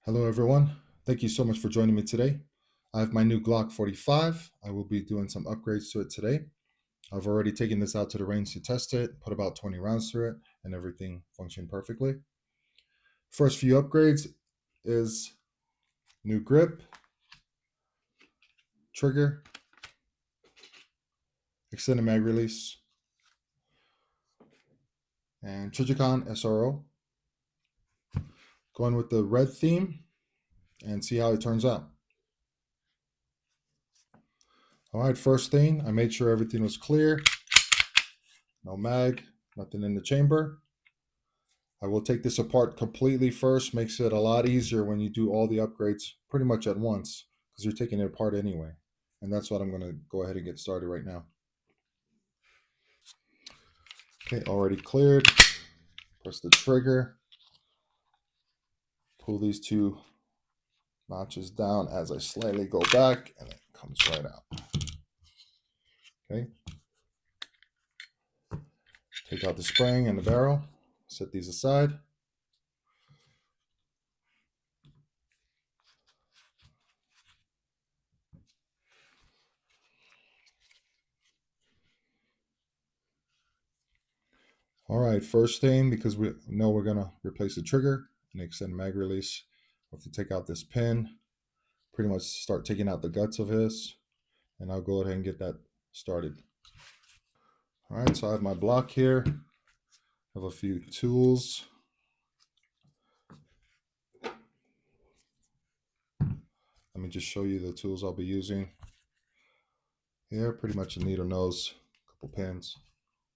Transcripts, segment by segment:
Hello everyone, thank you so much for joining me today. I have my new Glock 45. I will be doing some upgrades to it today. I've already taken this out to the range to test it, put about 20 rounds through it, and everything functioned perfectly. First few upgrades is new grip, trigger, extended mag release, and Trijicon SRO. Going with the red theme and see how it turns out. All right, first thing, I made sure everything was clear. No mag, nothing in the chamber. I will take this apart completely first. Makes it a lot easier when you do all the upgrades pretty much at once because you're taking it apart anyway. And that's what I'm going to go ahead and get started right now. Okay, already cleared. Press the trigger. Pull these two notches down as I slightly go back and it comes right out. Okay. Take out the spring and the barrel. Set these aside. All right, first thing, because we know we're gonna replace the trigger and extend mag release, we have to take out this pin, pretty much start taking out the guts of this, and I'll go ahead and get that started. All right, so I have my block here. I have a few tools. Let me just show you the tools I'll be using. Here, pretty much a needle nose, a couple pins,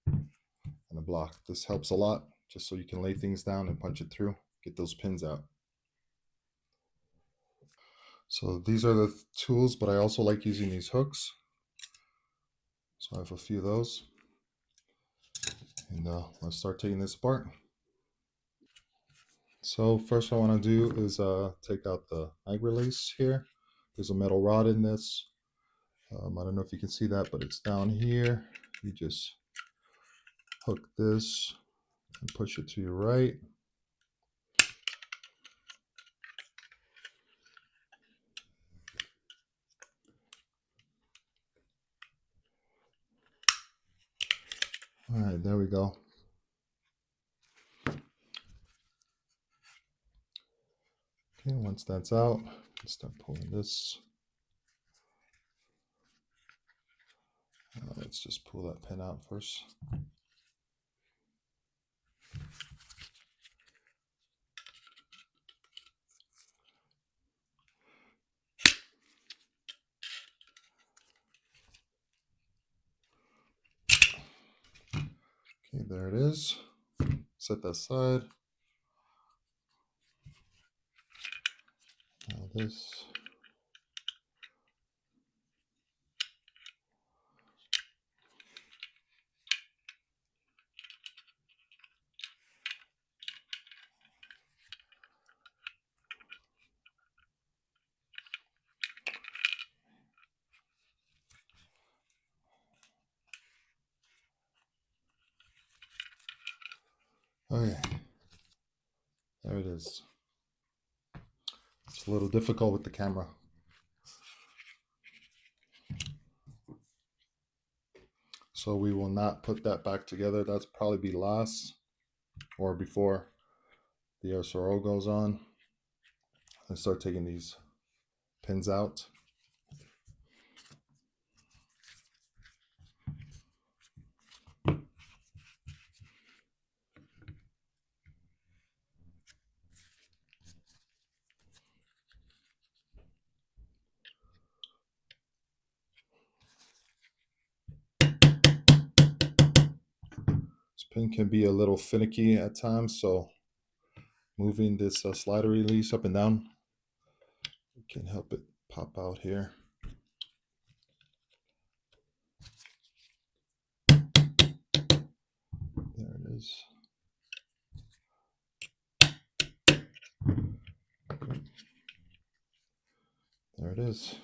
and a block. This helps a lot, just so you can lay things down and punch it through, get those pins out. So these are the tools, but I also like using these hooks. So I have a few of those. And let's start taking this apart. So first what I want to do is take out the mag release here. There's a metal rod in this. I don't know if you can see that, but it's down here. You just hook this and push it to your right. All right, there we go. Okay, once that's out, let's start pulling this. Let's just pull that pin out first. Okay, there it is. Set that aside. Now this. Okay, there it is. It's a little difficult with the camera. So we will not put that back together. That's probably be last or before the SRO goes on. Let's start taking these pins out. This pin can be a little finicky at times, so moving this slider release up and down can help it pop out here. There it is. There it is.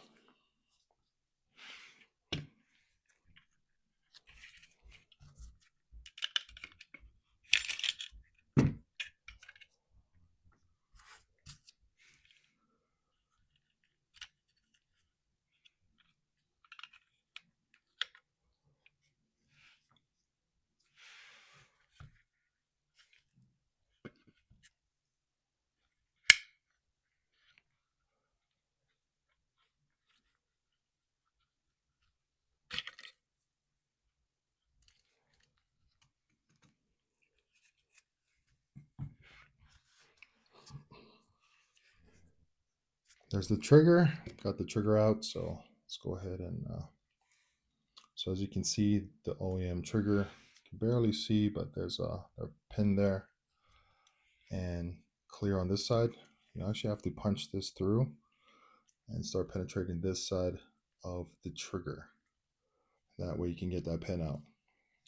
There's the trigger. Got the trigger out, so let's go ahead and so as you can see, the OEM trigger, you can barely see, but there's a pin there, and clear on this side. You actually have to punch this through and start penetrating this side of the trigger. That way you can get that pin out.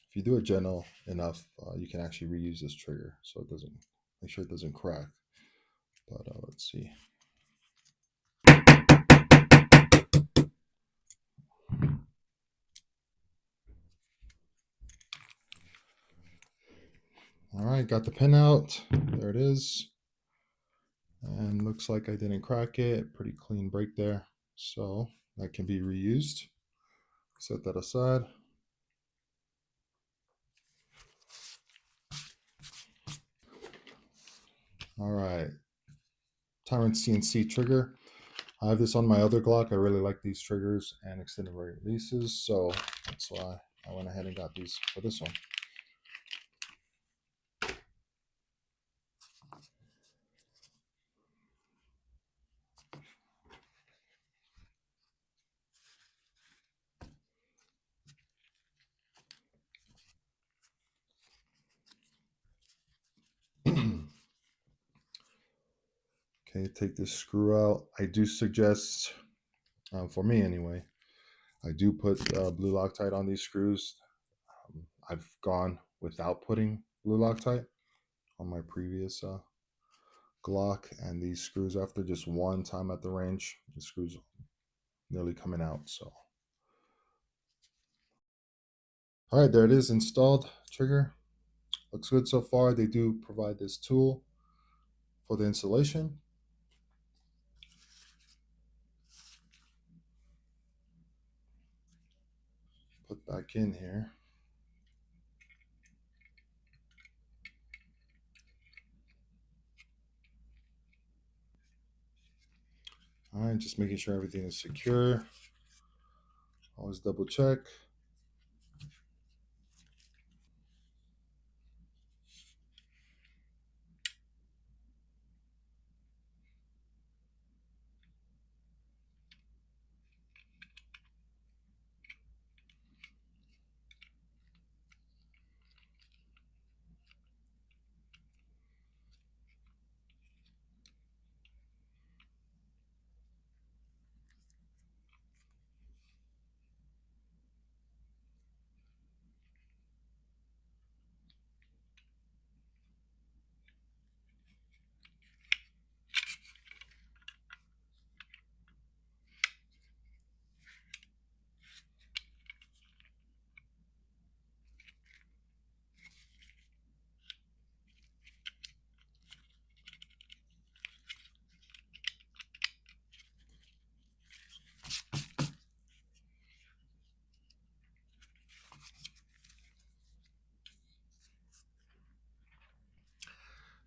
If you do it gentle enough, you can actually reuse this trigger, so it doesn't, make sure it doesn't crack. But let's see. All right, got the pin out. There it is. And looks like I didn't crack it. Pretty clean break there. So that can be reused. Set that aside. All right, Tyrant CNC trigger. I have this on my other Glock. I really like these triggers and extended releases, so that's why I went ahead and got these for this one. Okay, take this screw out. I do suggest, for me anyway, I do put blue Loctite on these screws. I've gone without putting blue Loctite on my previous Glock, and these screws, after just one time at the range, the screws nearly coming out. So, all right, there it is, installed trigger. Looks good so far. They do provide this tool for the installation. Put back in here. All right, just making sure everything is secure. Always double check.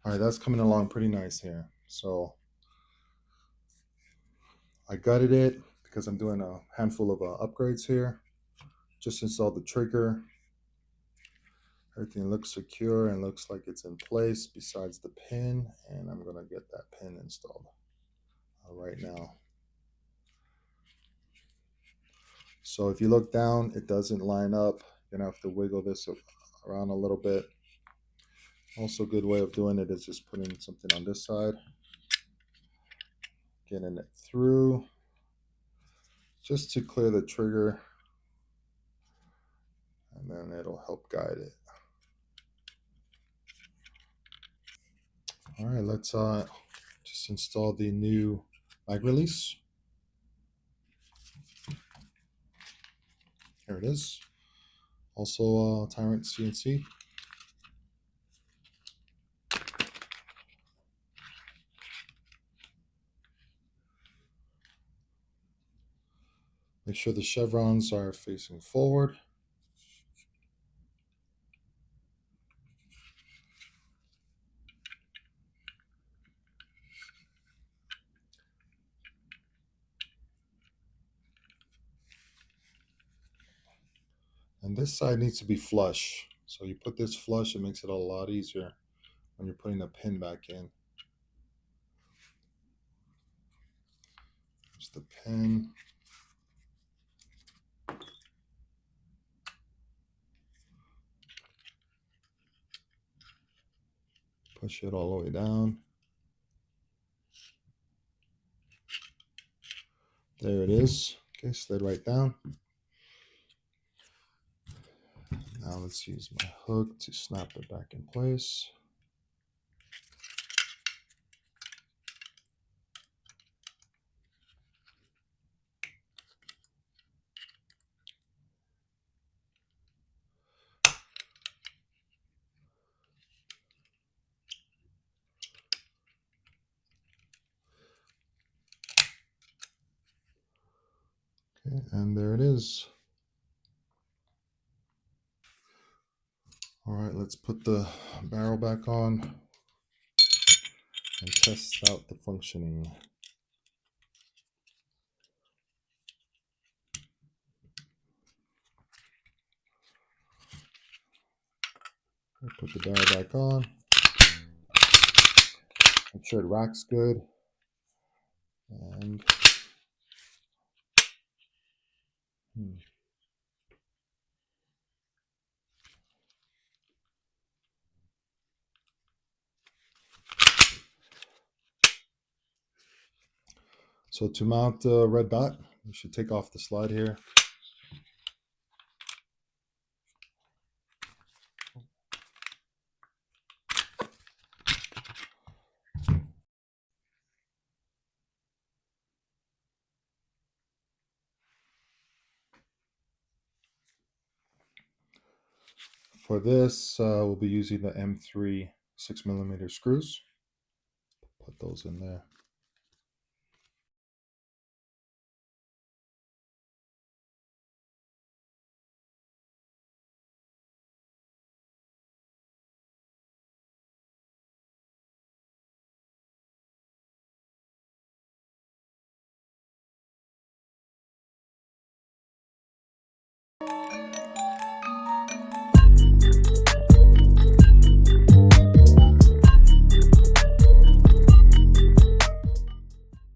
All right, that's coming along pretty nice here. So I gutted it because I'm doing a handful of upgrades here. Just installed the trigger. Everything looks secure and looks like it's in place besides the pin, and I'm gonna get that pin installed right now. So if you look down, it doesn't line up. You're gonna have to wiggle this around a little bit. Also, a good way of doing it is just putting something on this side, getting it through, just to clear the trigger, and then it'll help guide it. All right, let's just install the new mag release. Here it is. Also, Tyrant CNC. Make sure the chevrons are facing forward. And this side needs to be flush. So you put this flush, it makes it a lot easier when you're putting the pin back in. Here's the pin. Push it all the way down. There it is. Okay, slid right down. Now let's use my hook to snap it back in place. Okay, and there it is. All right, let's put the barrel back on and test out the functioning. Put the barrel back on. Make sure it racks good. And so to mount the red dot, you should take off the slide here. For this, we'll be using the M3 6mm screws. Put those in there.